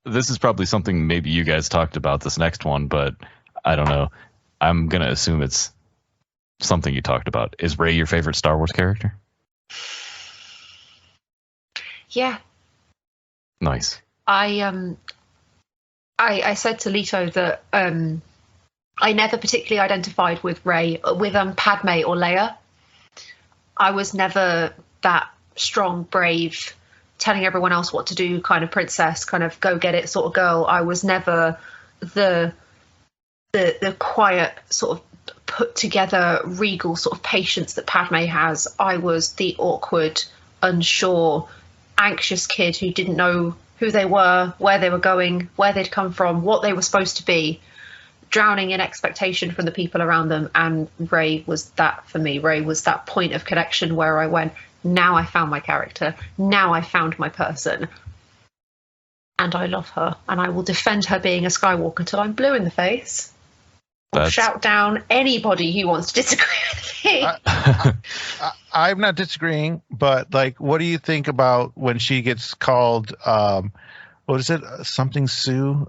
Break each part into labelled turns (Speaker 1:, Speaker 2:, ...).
Speaker 1: this is probably something maybe you guys talked about this next one, but I don't know. I'm going to assume it's something you talked about. Is Rey your favorite Star Wars character?
Speaker 2: Yeah.
Speaker 1: Nice.
Speaker 2: I said to Leto that I never particularly identified with Rey, with Padme or Leia. I was never that strong, brave, telling everyone else what to do kind of princess, kind of go get it sort of girl. I was never the quiet sort of put together regal sort of patience that Padme has. I was the awkward, unsure, anxious kid who didn't know who they were, where they were going, where they'd come from, what they were supposed to be, drowning in expectation from the people around them. And Rey was that for me. Rey was that point of connection where I went, now I found my character. Now I found my person. And I love her. And I will defend her being a Skywalker till I'm blue in the face. Or shout down anybody who wants to disagree with me.
Speaker 3: I'm not disagreeing, but like, what do you think about when she gets called, what is it? Something Sue?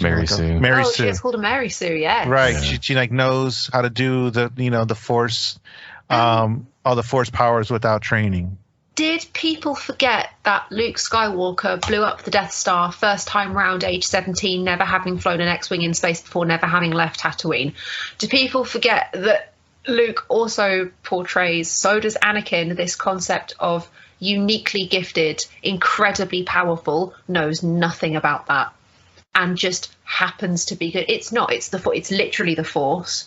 Speaker 1: Mary Sue.
Speaker 2: Mary Sue. She gets called a Mary Sue, yeah.
Speaker 3: Right. Yeah. She like knows how to do the force, all the force powers without training.
Speaker 2: Did people forget that Luke Skywalker blew up the Death Star first time round, age 17, never having flown an X-Wing in space before, never having left Tatooine? Do people forget that Luke also portrays, so does Anakin, this concept of uniquely gifted, incredibly powerful, knows nothing about that, and just happens to be good? It's not. It's literally the Force.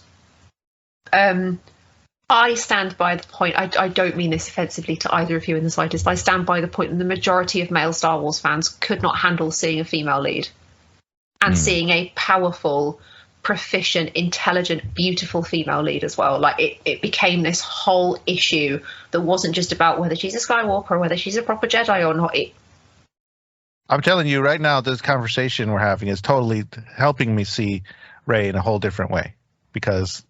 Speaker 2: I stand by the point, I don't mean this offensively to either of you in the slightest, I stand by the point that the majority of male Star Wars fans could not handle seeing a female lead and seeing a powerful, proficient, intelligent, beautiful female lead as well. Like it became this whole issue that wasn't just about whether she's a Skywalker or whether she's a proper Jedi or not.
Speaker 3: I'm telling you right now, this conversation we're having is totally helping me see Rey in a whole different way, because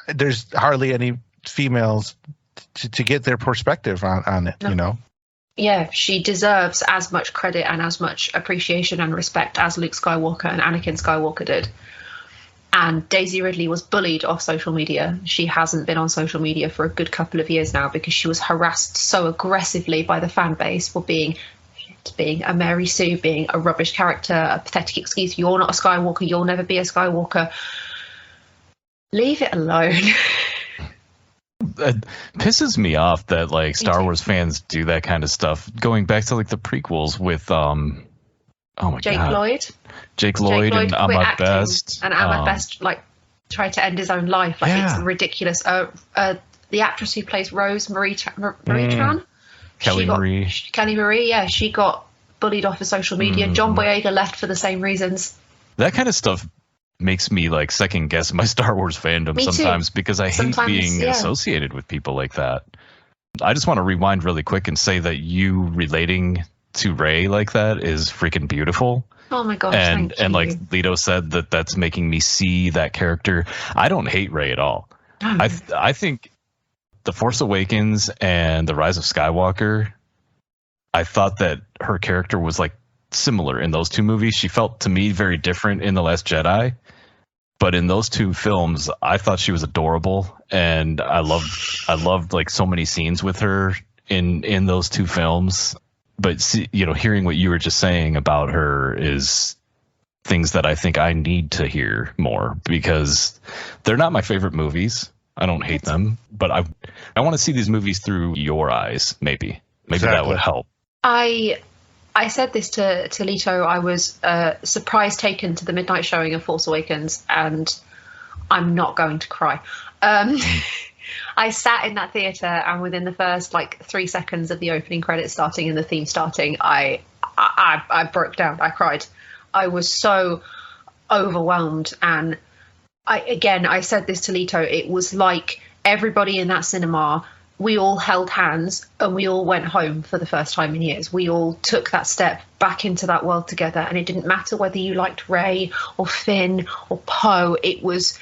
Speaker 3: there's hardly any females to get their perspective on it, no.
Speaker 2: Yeah, she deserves as much credit and as much appreciation and respect as Luke Skywalker and Anakin Skywalker did. And Daisy Ridley was bullied off social media. She hasn't been on social media for a good couple of years now because she was harassed so aggressively by the fan base for being a Mary Sue, being a rubbish character, a pathetic excuse. You're not a Skywalker. You'll never be a Skywalker. Leave it alone.
Speaker 1: It pisses me off that like Star Wars fans do that kind of stuff. Going back to like the prequels with Jake Lloyd and Ahmed Best.
Speaker 2: And Ahmed Best like tried to end his own life. Like it's ridiculous. The actress who plays Rose, Marie Tran, Kelly Marie, yeah, she got bullied off of social media. John Boyega left for the same reasons.
Speaker 1: That kind of stuff makes me like second guess my Star Wars fandom sometimes, because I hate being associated with people like that. I just want to rewind really quick and say that you relating to Rey like that is freaking beautiful.
Speaker 2: Oh my gosh,
Speaker 1: and like Leto said, that's making me see that character. I don't hate Rey at all. I think The Force Awakens and The Rise of Skywalker, I thought that her character was like similar in those two movies. She felt to me very different in The Last Jedi, but in those two films I thought she was adorable, and I loved like so many scenes with her in those two films. But see, hearing what you were just saying about her is things that I think I need to hear more, because they're not my favorite movies. I don't hate them, but I want to see these movies through your eyes. Maybe exactly. That would help.
Speaker 2: I said this to Leto. I was surprise taken to the midnight showing of Force Awakens, and I'm not going to cry. I sat in that theatre, and within the first 3 seconds of the opening credits starting and the theme starting, I broke down. I cried. I was so overwhelmed, and I said this to Leto. It was like everybody in that cinema, we all held hands and we all went home for the first time in years. We all took that step back into that world together, and it didn't matter whether you liked Rey or Finn or Poe. It was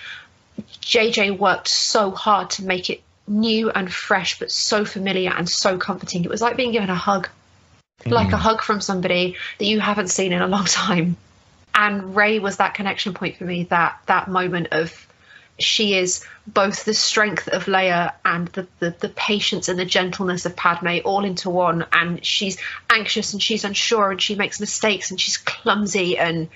Speaker 2: JJ worked so hard to make it new and fresh, but so familiar and so comforting. It was like being given a hug. like a hug from somebody that you haven't seen in a long time. And Rey was that connection point for me, that moment of, she is both the strength of Leia and the patience and the gentleness of Padme all into one. And she's anxious and she's unsure and she makes mistakes and she's clumsy and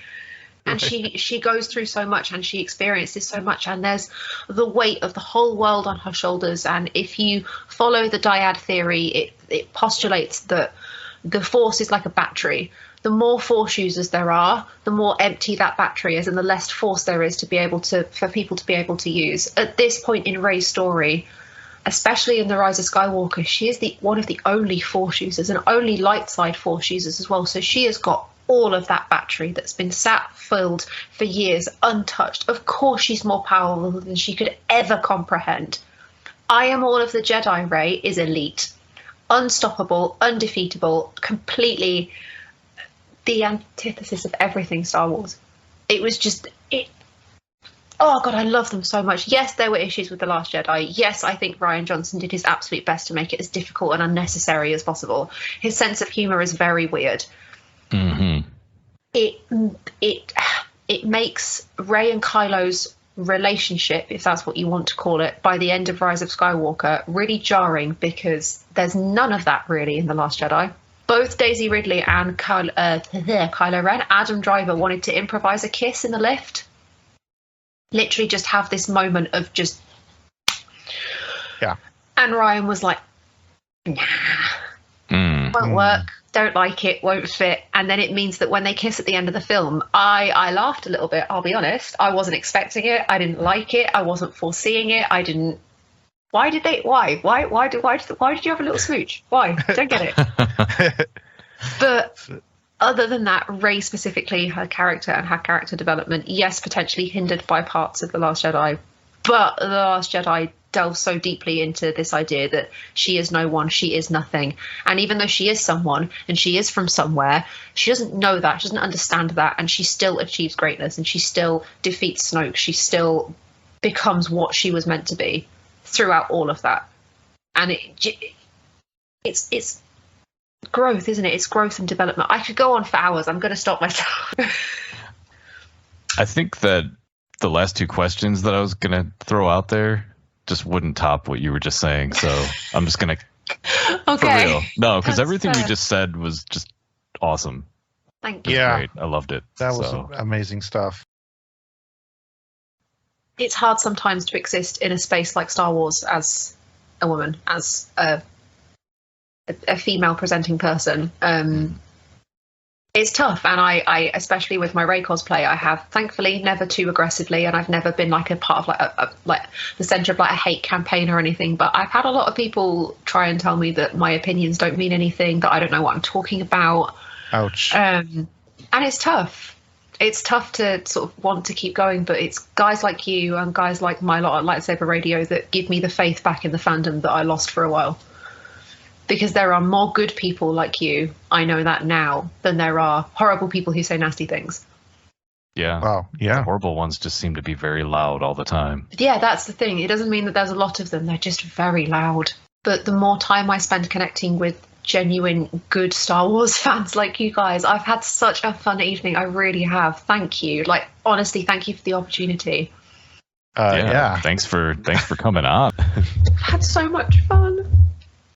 Speaker 2: she goes through so much and she experiences so much, and there's the weight of the whole world on her shoulders. And if you follow the dyad theory, it postulates that the Force is like a battery. The more Force users there are, the more empty that battery is, and the less Force there is for people to be able to use. At this point in Rey's story, especially in The Rise of Skywalker, she is one of the only Force users and only light side Force users as well. So she has got all of that battery that's been sat filled for years, untouched. Of course she's more powerful than she could ever comprehend. I am all of the Jedi. Rey is elite, unstoppable, undefeatable, completely the antithesis of everything Star Wars. It was just it. Oh God, I love them so much. Yes, there were issues with The Last Jedi. Yes, I think Rian Johnson did his absolute best to make it as difficult and unnecessary as possible. His sense of humor is very weird.
Speaker 1: Mm-hmm.
Speaker 2: It makes Rey and Kylo's relationship, if that's what you want to call it, by the end of Rise of Skywalker, really jarring, because there's none of that really in The Last Jedi. Both Daisy Ridley and Kylo Ren, Adam Driver, wanted to improvise a kiss in the lift. Literally just have this moment of just...
Speaker 3: Yeah.
Speaker 2: And Ryan was like, nah, won't work, don't like it, won't fit. And then it means that when they kiss at the end of the film, I laughed a little bit, I'll be honest. I wasn't expecting it. I didn't like it. I wasn't foreseeing it. I didn't... Why did you have a little smooch? Why? Don't get it. But other than that, Rey specifically, her character and her character development, yes, potentially hindered by parts of The Last Jedi, but The Last Jedi delves so deeply into this idea that she is no one, she is nothing. And even though she is someone and she is from somewhere, she doesn't know that, she doesn't understand that, and she still achieves greatness and she still defeats Snoke. She still becomes what she was meant to be throughout all of that. And it's growth, isn't it? It's growth and development. I could go on for hours. I'm going to stop myself.
Speaker 1: I think that the last two questions that I was going to throw out there just wouldn't top what you were just saying. So I'm just going to...
Speaker 2: Okay.
Speaker 1: For real. No, because
Speaker 2: That's
Speaker 1: everything
Speaker 2: fair.
Speaker 1: you just said was just awesome.
Speaker 2: Thank you.
Speaker 3: Yeah.
Speaker 1: Great. I loved it.
Speaker 3: That was amazing stuff.
Speaker 2: It's hard sometimes to exist in a space like Star Wars as a woman, as a female presenting person. It's tough, and I especially with my Rey cosplay, I have thankfully never too aggressively, and I've never been like a part of like the center of like a hate campaign or anything. But I've had a lot of people try and tell me that my opinions don't mean anything, that I don't know what I'm talking about.
Speaker 3: Ouch.
Speaker 2: And it's tough. It's tough to sort of want to keep going, but it's guys like you and guys like my lot at Lightsaber Radio that give me the faith back in the fandom that I lost for a while. Because there are more good people like you, I know that now, than there are horrible people who say nasty things.
Speaker 1: Yeah.
Speaker 3: Wow. Yeah.
Speaker 1: The horrible ones just seem to be very loud all the time.
Speaker 2: Yeah, that's the thing. It doesn't mean that there's a lot of them. They're just very loud. But the more time I spend connecting with genuine good Star Wars fans like you guys, I've had such a fun evening. I really have. Thank you. Like, honestly, thank you for the opportunity.
Speaker 3: Yeah.
Speaker 1: Thanks for coming on.
Speaker 2: I've had so much fun.